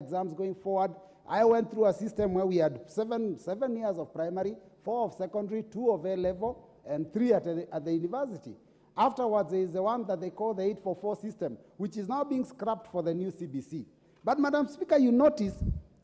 exams going forward. I went through a system where we had seven years of primary, 4 of secondary, 2 of A-level, and 3 at the university. Afterwards, there is the one that they call the 844 system, which is now being scrapped for the new CBC. But, Madam Speaker, you notice,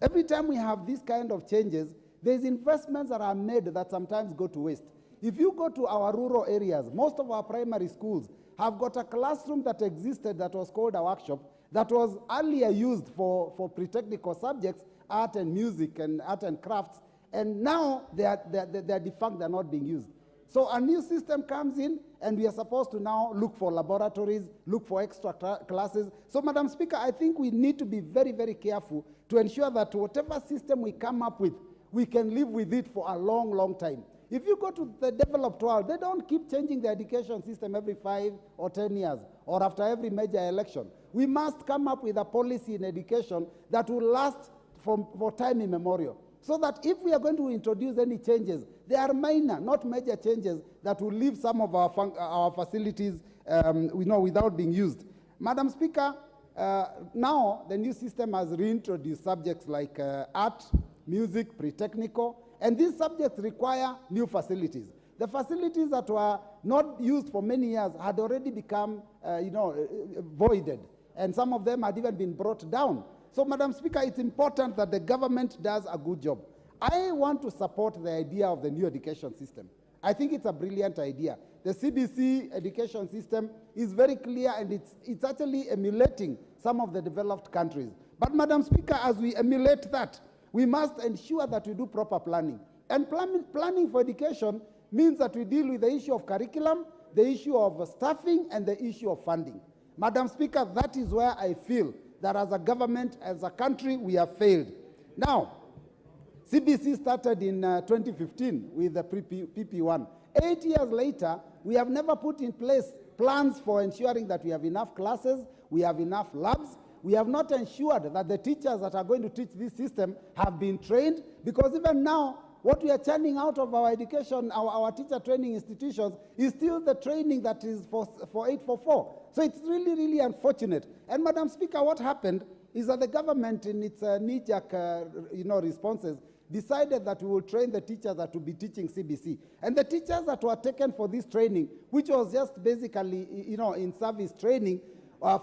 every time we have these kind of changes, there's investments that are made that sometimes go to waste. If you go to our rural areas, most of our primary schools have got a classroom that existed that was called a workshop that was earlier used for pre-technical subjects, art and music and art and crafts, and now they're defunct, they're not being used. So a new system comes in, and we are supposed to now look for laboratories, look for extra classes. So, Madam Speaker, I think we need to be very, very careful to ensure that whatever system we come up with, we can live with it for a long, long time. If you go to the developed world, they don't keep changing the education system every 5 or 10 years or after every major election. We must come up with a policy in education that will last for time immemorial, so that if we are going to introduce any changes, they are minor, not major changes that will leave some of our facilities without being used. Madam Speaker, now the new system has reintroduced subjects like art, music, pre-technical, and these subjects require new facilities. The facilities that were not used for many years had already become voided, and some of them had even been brought down. So, Madam Speaker, it's important that the government does a good job. I want to support the idea of the new education system. I think it's a brilliant idea. The CBC education system is very clear, and it's actually emulating some of the developed countries. But, Madam Speaker, as we emulate that, we must ensure that we do proper planning. And planning for education means that we deal with the issue of curriculum, the issue of staffing, and the issue of funding. Madam Speaker, that is where I feel that as a government, as a country, we have failed. Now, CBC started in 2015 with the PP1. 8 years later, we have never put in place plans for ensuring that we have enough classes, we have enough labs. We have not ensured that the teachers that are going to teach this system have been trained, because even now, what we are churning out of our education, our teacher training institutions, is still the training that is for 844. So it's really, really unfortunate. And, Madam Speaker, what happened is that the government, in its knee-jerk responses, decided that we will train the teachers that will be teaching CBC. And the teachers that were taken for this training, which was just basically, in-service training,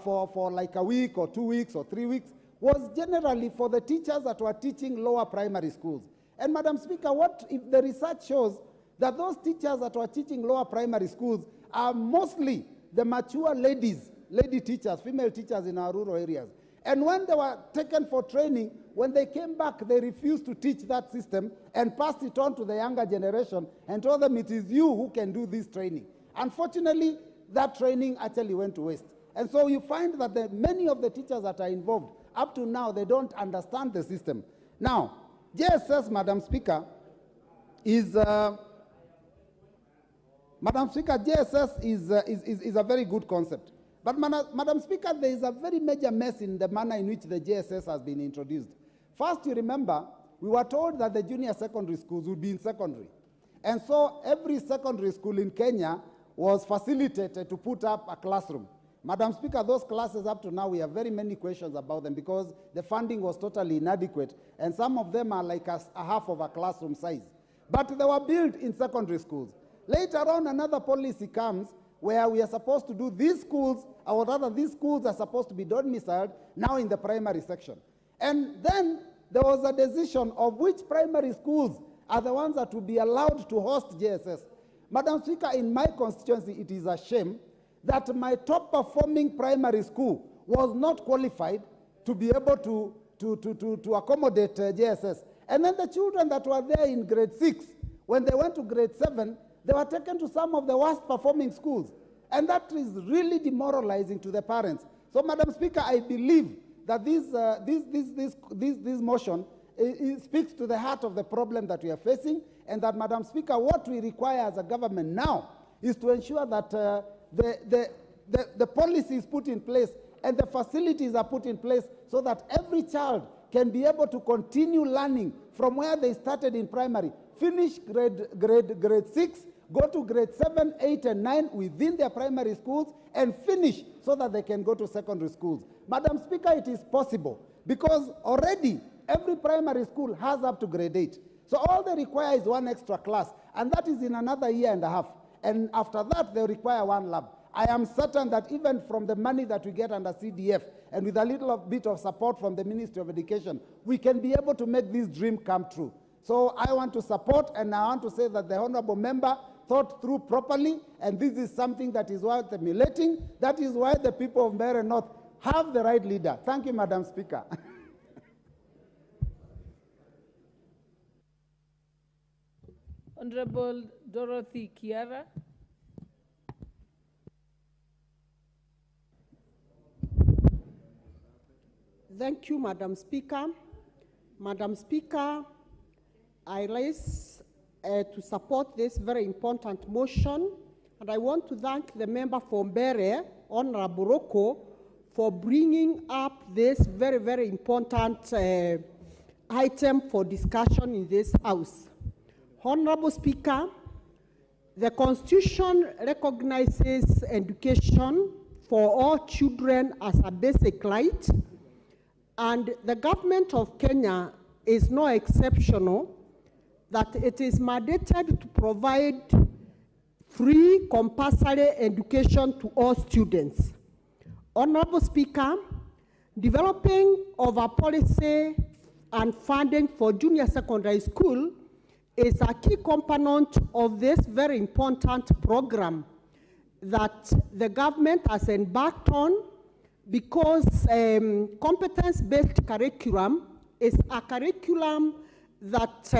for like a week or 2 weeks or 3 weeks, was generally for the teachers that were teaching lower primary schools. And, Madam Speaker, what if the research shows that those teachers that were teaching lower primary schools are mostly the mature lady teachers, female teachers in our rural areas. And when they were taken for training, when they came back, they refused to teach that system and passed it on to the younger generation and told them it is you who can do this training. Unfortunately, that training actually went to waste. And so you find that many of the teachers that are involved, up to now, they don't understand the system. Now, JSS, Madam Speaker, is a very good concept. But, Madam Speaker, there is a very major mess in the manner in which the JSS has been introduced. First, you remember, we were told that the junior secondary schools would be in secondary. And so every secondary school in Kenya was facilitated to put up a classroom. Madam Speaker, those classes up to now, we have very many questions about them because the funding was totally inadequate, and some of them are like a half of a classroom size. But they were built in secondary schools. Later on, another policy comes where we are supposed to do these schools, or rather these schools are supposed to be domiciled now in the primary section. And then there was a decision of which primary schools are the ones that will be allowed to host JSS. Madam Speaker, in my constituency, it is a shame that my top-performing primary school was not qualified to be able to accommodate JSS. And then the children that were there in grade 6, when they went to grade 7, they were taken to some of the worst-performing schools. And that is really demoralizing to the parents. So, Madam Speaker, I believe that this motion speaks to the heart of the problem that we are facing, and that, Madam Speaker, what we require as a government now is to ensure that the policy is put in place and the facilities are put in place so that every child can be able to continue learning from where they started in primary, finish grade 6, go to grade 7, 8, and 9 within their primary schools, and finish so that they can go to secondary schools. Madam Speaker, it is possible because already every primary school has up to grade 8. So all they require is one extra class, and that is in another year and a half. And after that, they require one lab. I am certain that even from the money that we get under CDF, and with a little bit of support from the Ministry of Education, we can be able to make this dream come true. So I want to support, and I want to say that the honorable member thought through properly, and this is something that is worth emulating. That is why the people of Mbeere North have the right leader. Thank you, Madam Speaker. Honorable Dorothy Kiara. Thank you, Madam Speaker. Madam Speaker, I rise to support this very important motion, and I want to thank the member for Mbeere, Honorable Roko, for bringing up this very, very important item for discussion in this House. Honorable Speaker, the Constitution recognizes education for all children as a basic right, and the government of Kenya is no exceptional, that it is mandated to provide free compulsory education to all students. Honorable Speaker, developing of a policy and funding for junior secondary school is a key component of this very important program that the government has embarked on, because competence-based curriculum is a curriculum that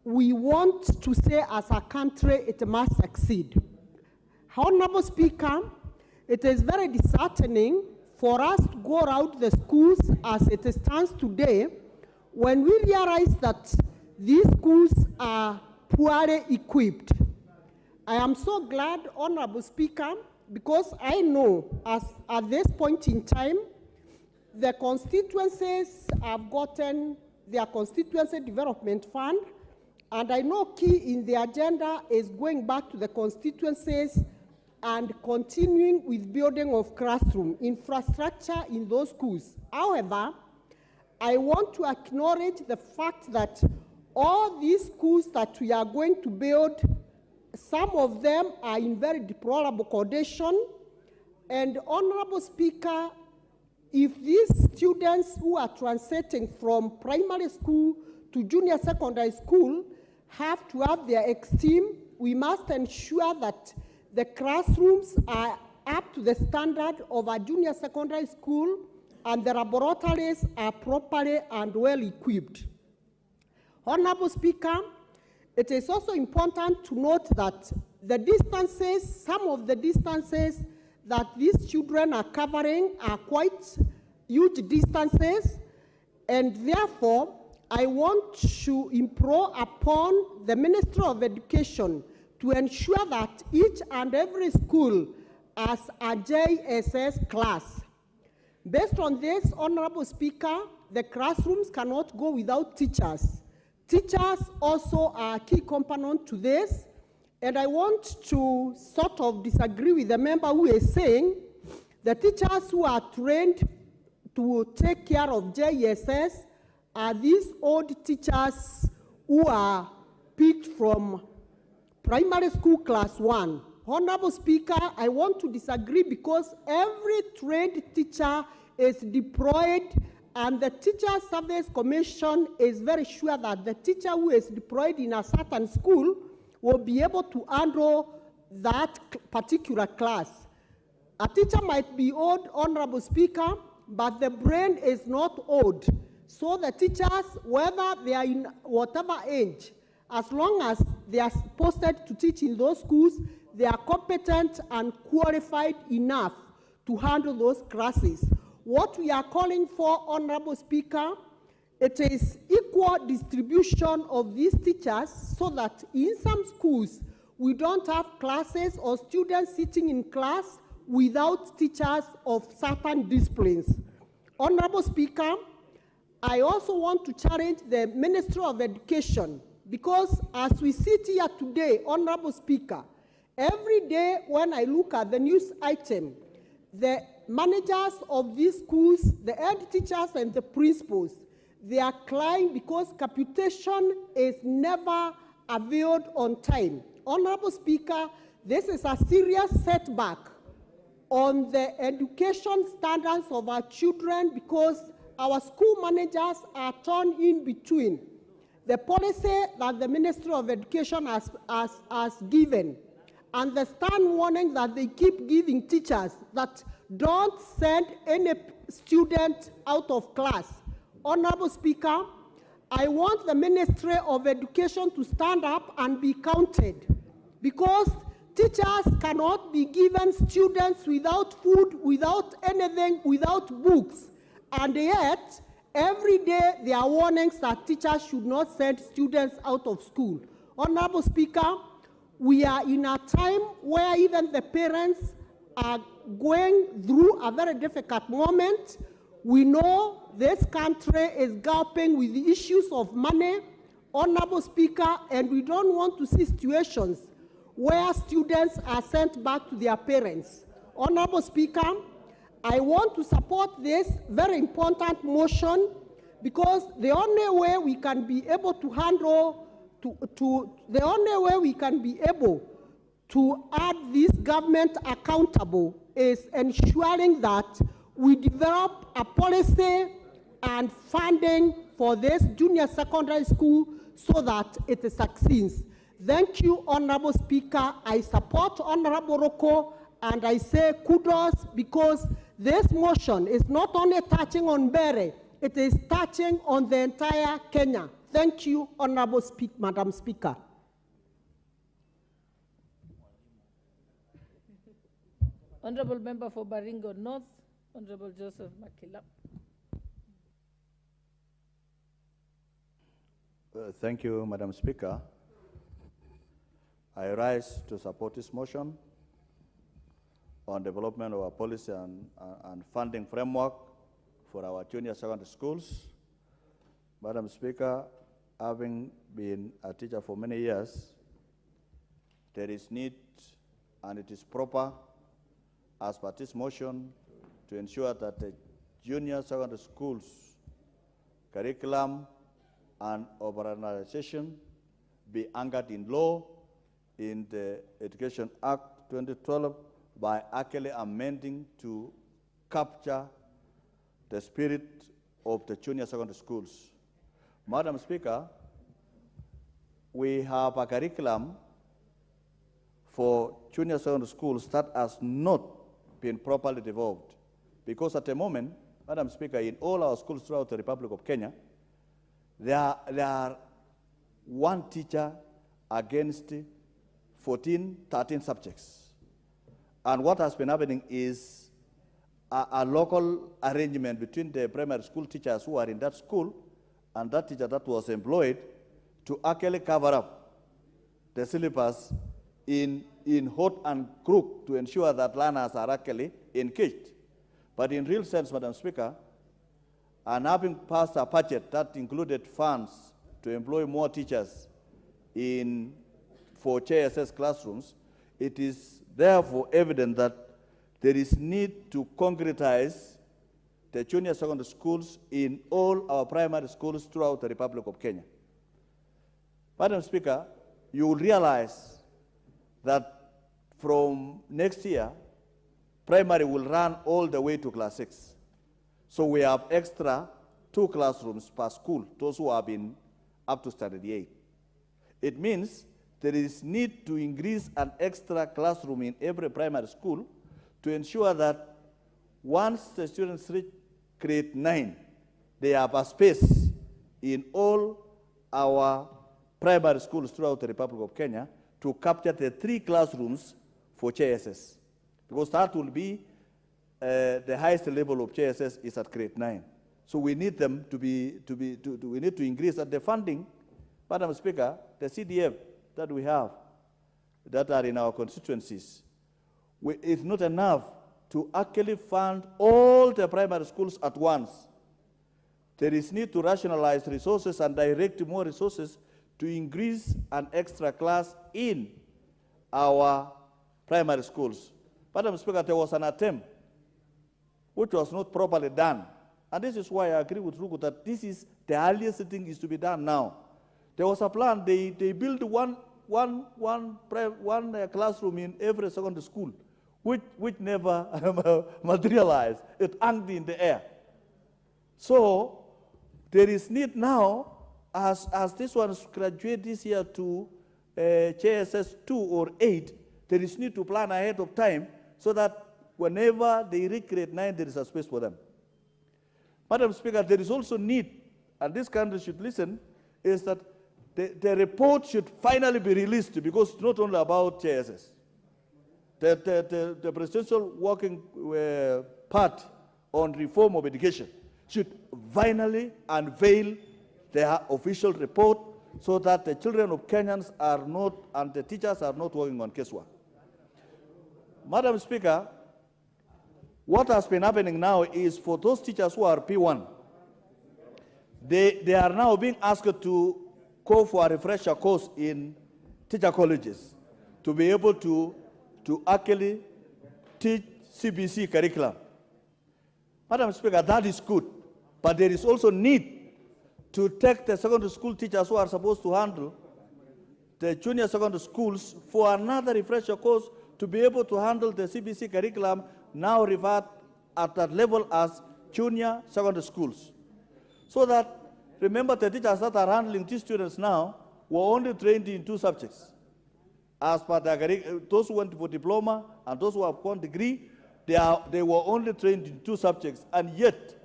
we want to say as a country it must succeed. Honorable Speaker, it is very disheartening for us to go around the schools as it stands today when we realize that these schools are poorly equipped. I am so glad, Honorable Speaker, because I know at this point in time, the constituencies have gotten their constituency development fund, and I know key in the agenda is going back to the constituencies and continuing with building of classroom infrastructure in those schools. However, I want to acknowledge the fact that all these schools that we are going to build, some of them are in very deplorable condition. And Honorable Speaker, if these students who are transiting from primary school to junior secondary school have to have their esteem, we must ensure that the classrooms are up to the standard of a junior secondary school and the laboratories are properly and well equipped. Honorable Speaker, it is also important to note that the distances, some of the distances that these children are covering are quite huge distances, and therefore I want to implore upon the Ministry of Education to ensure that each and every school has a JSS class. Based on this, Honorable Speaker, the classrooms cannot go without teachers. Teachers also are a key component to this, and I want to sort of disagree with the member who is saying the teachers who are trained to take care of JSS are these old teachers who are picked from primary school class 1. Honorable Speaker, I want to disagree because every trained teacher is deployed, and the Teacher Service Commission is very sure that the teacher who is deployed in a certain school will be able to handle that particular class. A teacher might be old, Honorable Speaker, but the brain is not old. So the teachers, whether they are in whatever age, as long as they are posted to teach in those schools, they are competent and qualified enough to handle those classes. What we are calling for, Honorable Speaker, it is equal distribution of these teachers so that in some schools we don't have classes or students sitting in class without teachers of certain disciplines. Honorable Speaker, I also want to challenge the Ministry of Education, because as we sit here today, Honorable Speaker, every day when I look at the news item, the managers of these schools, the head teachers and the principals, they are crying because capitation is never availed on time. Honorable Speaker, this is a serious setback on the education standards of our children because our school managers are torn in between the policy that the Ministry of Education has given and the stern warning that they keep giving teachers that don't send any student out of class. Honorable Speaker, I want the Ministry of Education to stand up and be counted because teachers cannot be given students without food, without anything, without books. And yet, every day there are warnings that teachers should not send students out of school. Honorable Speaker, we are in a time where even the parents are going through a very difficult moment. We know this country is gulping with the issues of money, Honorable Speaker, and we don't want to see situations where students are sent back to their parents. Honorable Speaker, I want to support this very important motion because the only way we can be able to handle, the only way we can be able to add this government accountable is ensuring that we develop a policy and funding for this junior secondary school so that it succeeds. Thank you, Honorable Speaker. I support Honorable Roko and I say kudos because this motion is not only touching on Bere, it is touching on the entire Kenya. Thank you, Honorable Madam Speaker. Honorable Member for Baringo North, Honorable Joseph Makilap. Thank you, Madam Speaker. I rise to support this motion on development of a policy and funding framework for our junior secondary schools. Madam Speaker, having been a teacher for many years, there is need and it is proper as per this motion to ensure that the junior secondary schools curriculum and organization be anchored in law in the Education Act 2012 by actually amending to capture the spirit of the junior secondary schools. Madam Speaker, we have a curriculum for junior secondary schools that has not been properly developed because at the moment, Madam Speaker, in all our schools throughout the Republic of Kenya, there are one teacher against 13 subjects. And what has been happening is a local arrangement between the primary school teachers who are in that school and that teacher that was employed to actually cover up the syllabus in hook and crook to ensure that learners are actually engaged. But in real sense, Madam Speaker, and having passed a budget that included funds to employ more teachers for JSS classrooms, it is therefore evident that there is need to concretize the junior secondary schools in all our primary schools throughout the Republic of Kenya. Madam Speaker, you will realize that from next year, primary will run all the way to class 6. So we have extra 2 classrooms per school, those who have been up to standard 8. It means there is need to increase an extra classroom in every primary school to ensure that once the students reach grade 9, they have a space in all our primary schools throughout the Republic of Kenya to capture the 3 classrooms for JSS, because that will be the highest level of JSS is at grade 9. So we need them we need to increase the funding. Madam Speaker, the CDF that we have that are in our constituencies, it's not enough to actually fund all the primary schools at once. There is need to rationalize resources and direct more resources to increase an extra class in our primary schools. Madam Speaker, there was an attempt which was not properly done. And this is why I agree with Ruku that this is the earliest thing is to be done now. There was a plan, they built one classroom in every secondary school, which never materialized. It hung in the air. So there is need now, as this one graduate this year to JSS 2 or 8, there is need to plan ahead of time so that whenever they reach grade 9, there is a space for them. Madam Speaker, there is also need, and this country should listen, is that the report should finally be released, because it's not only about JSS. The presidential working part on reform of education should finally unveil their official report so that the children of Kenyans are not, and the teachers are not working on casework. Madam Speaker, what has been happening now is for those teachers who are P1, they are now being asked to go for a refresher course in teacher colleges to be able to actually teach CBC curriculum. Madam Speaker, that is good, but there is also need to take the secondary school teachers who are supposed to handle the junior secondary schools for another refresher course to be able to handle the CBC curriculum now referred at that level as junior secondary schools. So that, remember, the teachers that are handling these students now were only trained in 2 subjects. As per the, those who went for diploma and those who have gone degree, they were only trained in 2 subjects. And yet,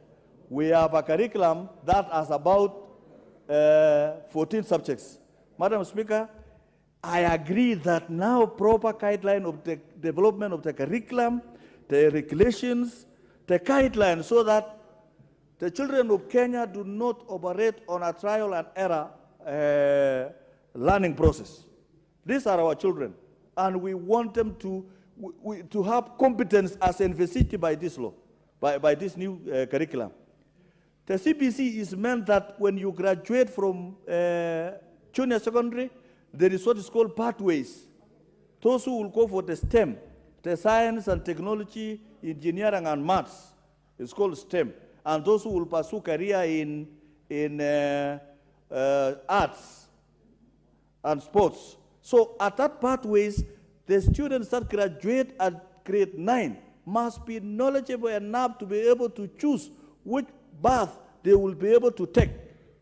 we have a curriculum that has about 14 subjects. Madam Speaker, I agree that now proper guideline of the development of the curriculum, the regulations, the guidelines, so that the children of Kenya do not operate on a trial and error learning process. These are our children, and we want them to have competence as envisaged by this law, by this new curriculum. The CBC is meant that when you graduate from junior secondary, there is what is called pathways. Those who will go for the STEM, the science and technology, engineering and maths, it's called STEM. And those who will pursue career in arts and sports. So at that pathways, the students that graduate at grade 9 must be knowledgeable enough to be able to choose which path they will be able to take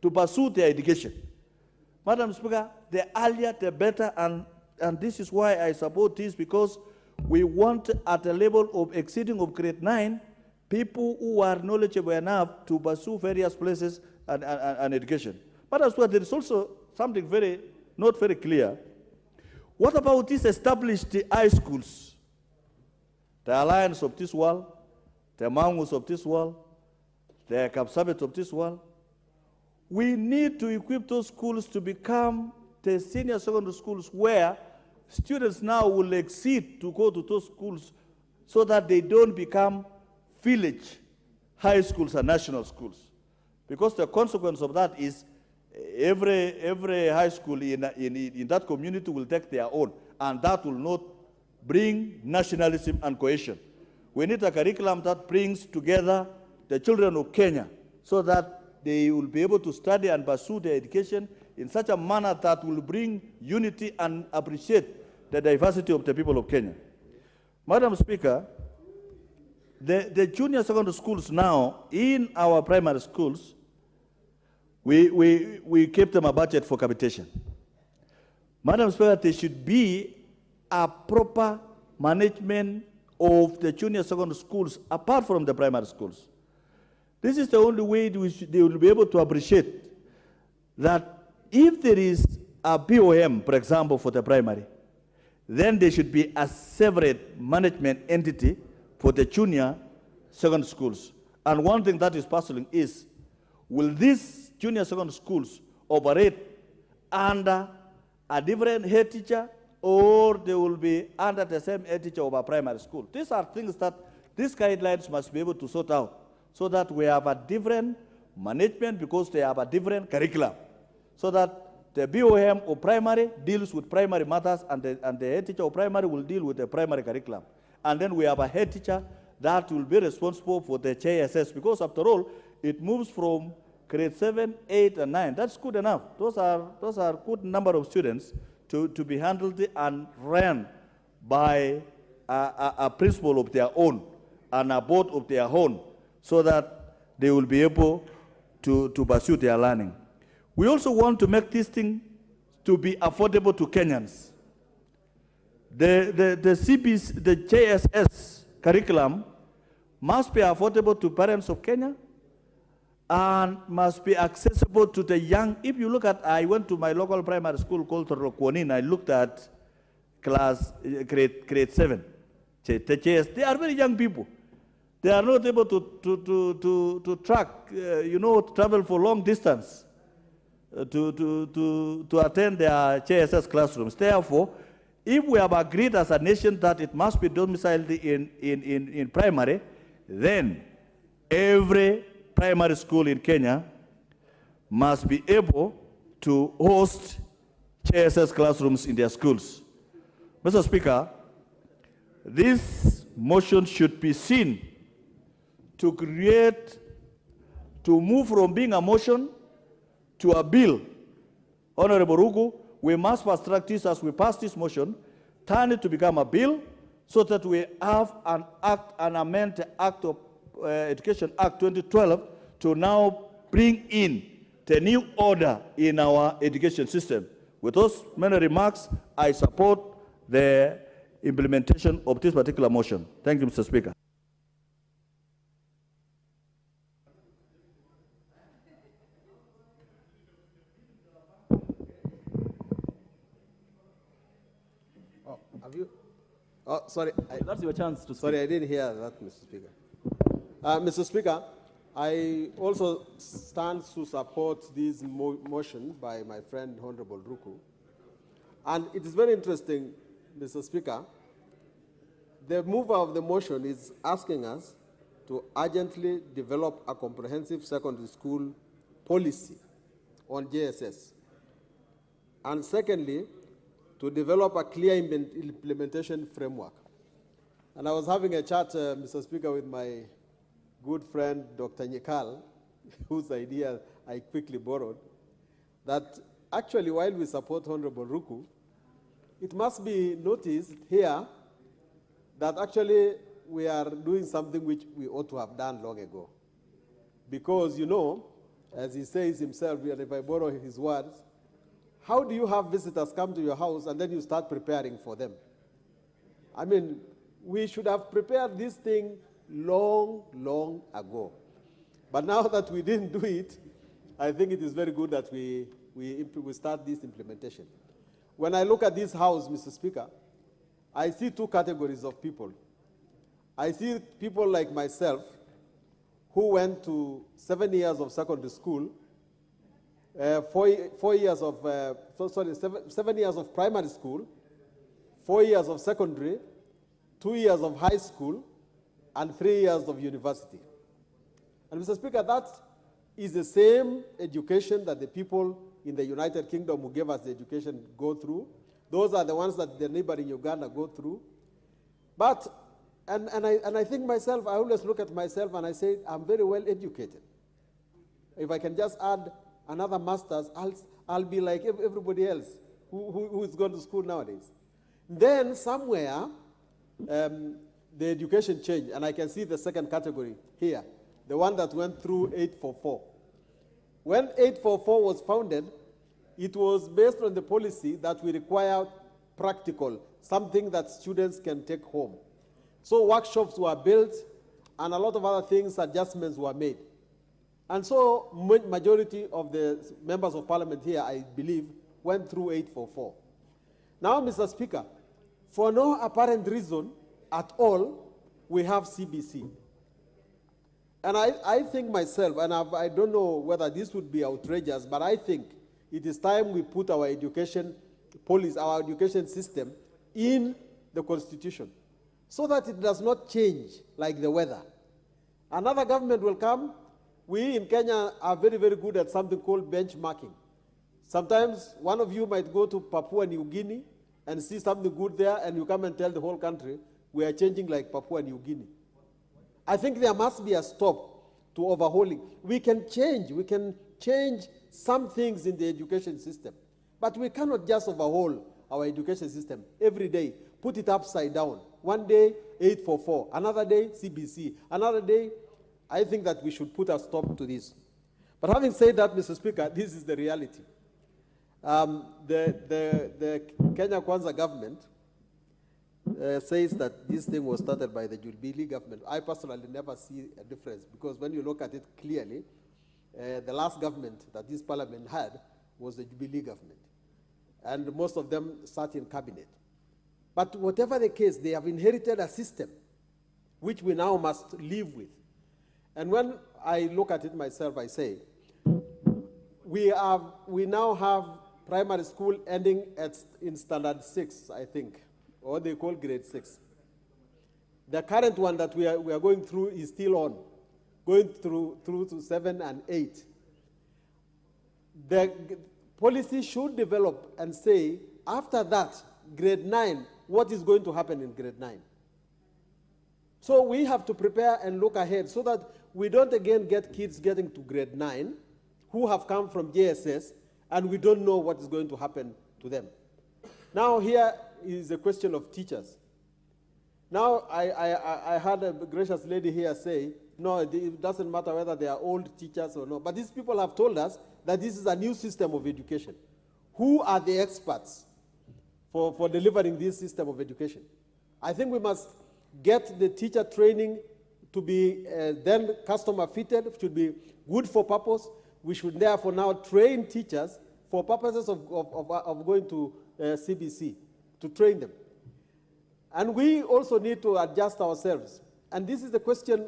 to pursue their education. Madam Speaker, the earlier the better, and this is why I support this, because we want at the level of exceeding of grade 9, people who are knowledgeable enough to pursue various places and education. But as well, there is also something not very clear. What about these established high schools? The Alliance of this world, the Mangus of this world, the Kapsabet of this world. We need to equip those schools to become the senior secondary schools where students now will exceed to go to those schools so that they don't become village high schools and national schools. Because the consequence of that is every high school in that community will take their own, and that will not bring nationalism and cohesion. We need a curriculum that brings together the children of Kenya so that they will be able to study and pursue their education in such a manner that will bring unity and appreciate the diversity of the people of Kenya. Madam Speaker, the junior secondary schools now, in our primary schools, we keep them a budget for capitation. Madam Speaker, there should be a proper management of the junior secondary schools apart from the primary schools. This is the only way they will be able to appreciate that if there is a BOM, for example, for the primary, then there should be a separate management entity for the junior secondary schools. And one thing that is puzzling is, will these junior secondary schools operate under a different head teacher, or they will be under the same head teacher of a primary school? These are things that these guidelines must be able to sort out, so that we have a different management because they have a different curriculum, so that the BOM of primary deals with primary matters, and the head teacher of primary will deal with the primary curriculum. And then we have a head teacher that will be responsible for the JSS, because after all, it moves from grade 7, 8, and 9. That's good enough. Those are good number of students to be handled and ran by a principal of their own and a board of their own, so that they will be able to pursue their learning. We also want to make this thing to be affordable to Kenyans. The JSS curriculum must be affordable to parents of Kenya and must be accessible to the young. If you look at, I went to my local primary school called Torokwonin, I looked at grade 7. They are very young people. They are not able to track, travel for long distance to attend their JSS classrooms. Therefore, if we have agreed as a nation that it must be domiciled in primary, then every primary school in Kenya must be able to host JSS classrooms in their schools. Mr. Speaker, this motion should be seen to move from being a motion to a bill. Honorable Ruku, we must fast track this as we pass this motion, turn it to become a bill, so that we have an act and amend the Act of Education Act 2012 to now bring in the new order in our education system. With those many remarks, I support the implementation of this particular motion. Thank you, Mr. Speaker. Oh, sorry. That's your chance to speak. Sorry, I didn't hear that, Mr. Speaker. Mr. Speaker, I also stand to support this motion by my friend, Honorable Ruku. And it is very interesting, Mr. Speaker. The mover of the motion is asking us to urgently develop a comprehensive secondary school policy on JSS. And secondly, to develop a clear implementation framework. And I was having a chat, Mr. Speaker, with my good friend, Dr. Nyekal, whose idea I quickly borrowed, that actually while we support Honorable Ruku, it must be noticed here that actually we are doing something which we ought to have done long ago. Because, as he says himself, and if I borrow his words, how do you have visitors come to your house and then you start preparing for them? I mean, we should have prepared this thing long, long ago. But now that we didn't do it, I think it is very good that we start this implementation. When I look at this house, Mr. Speaker, I see two categories of people. I see people like myself who went to 7 years of secondary school, 7 years of primary school, 4 years of secondary, 2 years of high school, and 3 years of university. And Mr. Speaker, that is the same education that the people in the United Kingdom who gave us the education go through. Those are the ones that the neighboring Uganda go through. But, and I think myself, I always look at myself and I say, I'm very well educated. If I can just add another master's, I'll be like everybody else who is going to school nowadays. Then somewhere, the education changed, and I can see the second category here, the one that went through 844. When 844 was founded, it was based on the policy that we require practical, something that students can take home. So workshops were built, and a lot of other things, adjustments were made. And so majority of the members of parliament here, I believe, went through 844. Now, Mr. Speaker, for no apparent reason at all, we have CBC. And I think myself, and I don't know whether this would be outrageous, but I think it is time we put our education policy, our education system in the Constitution, so that it does not change like the weather. Another government will come. We in Kenya are very, very good at something called benchmarking. Sometimes one of you might go to Papua New Guinea and see something good there, and you come and tell the whole country, we are changing like Papua New Guinea. I think there must be a stop to overhauling. We can change some things in the education system, but we cannot just overhaul our education system every day, put it upside down. One day, 844, another day, CBC, another day. I think that we should put a stop to this. But having said that, Mr. Speaker, this is the reality. The Kenya Kwanza government says that this thing was started by the Jubilee government. I personally never see a difference, because when you look at it clearly, the last government that this parliament had was the Jubilee government. And most of them sat in cabinet. But whatever the case, they have inherited a system which we now must live with. And when I look at it myself, I say, we now have primary school ending in standard 6, I think, or they call grade 6. The current one that we are going through is still on, going through to 7 and 8. The policy should develop and say, after that, grade 9, what is going to happen in grade 9? So we have to prepare and look ahead so that we don't again get kids getting to grade 9 who have come from JSS and we don't know what is going to happen to them. Now here is a question of teachers. Now I had a gracious lady here say, no, it doesn't matter whether they are old teachers or not, but these people have told us that this is a new system of education. Who are the experts for delivering this system of education? I think we must get the teacher training to be then customer fitted, should be good for purpose. We should therefore now train teachers for purposes of going to CBC, to train them. And we also need to adjust ourselves. And this is the question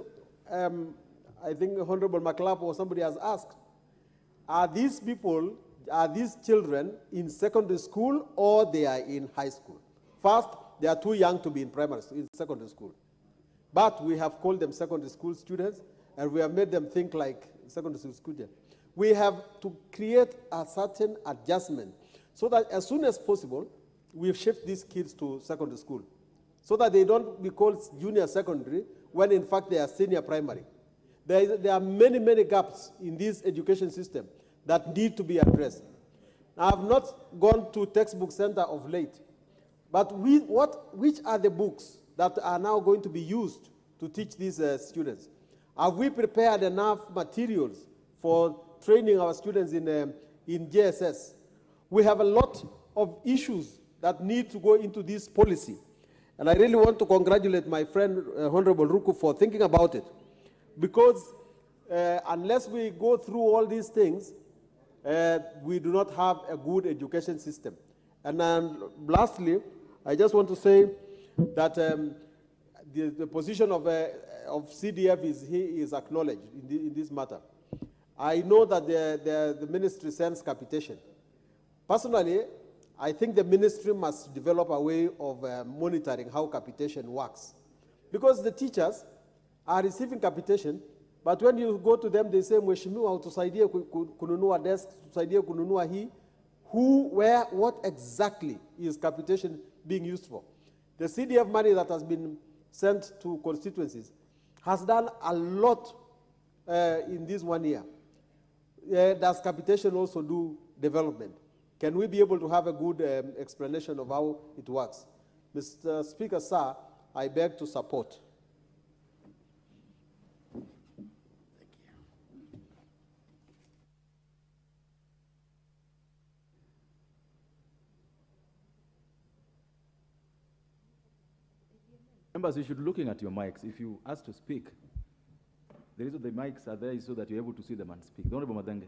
I think Honorable McLap or somebody has asked. Are these people, are these children in secondary school or they are in high school? First, they are too young to be in in secondary school. But we have called them secondary school students, and we have made them think like secondary school students. We have to create a certain adjustment so that as soon as possible, we shift these kids to secondary school so that they don't be called junior secondary when in fact they are senior primary. There are many, many gaps in this education system that need to be addressed. I have not gone to textbook center of late, but which are the books that are now going to be used to teach these students? Have we prepared enough materials for training our students in JSS? We have a lot of issues that need to go into this policy. And I really want to congratulate my friend, Honorable Ruku, for thinking about it. Because unless we go through all these things, we do not have a good education system. And lastly, I just want to say that the position of CDF is acknowledged in this matter. I know that the ministry sends capitation. Personally, I think the ministry must develop a way of monitoring how capitation works. Because the teachers are receiving capitation, but when you go to them, they say, Mheshimiwa, tusaidie kununua desk, tusaidie kununua hii. Who, where, what exactly is capitation being used for? The CDF money that has been sent to constituencies has done a lot in this 1 year. Does capitation also do development? Can we be able to have a good explanation of how it works? Mr. Speaker, sir, I beg to support. Members, you should be looking at your mics. If you ask to speak, the reason the mics are there is so that you're able to see them and speak. The Honorable Madenge.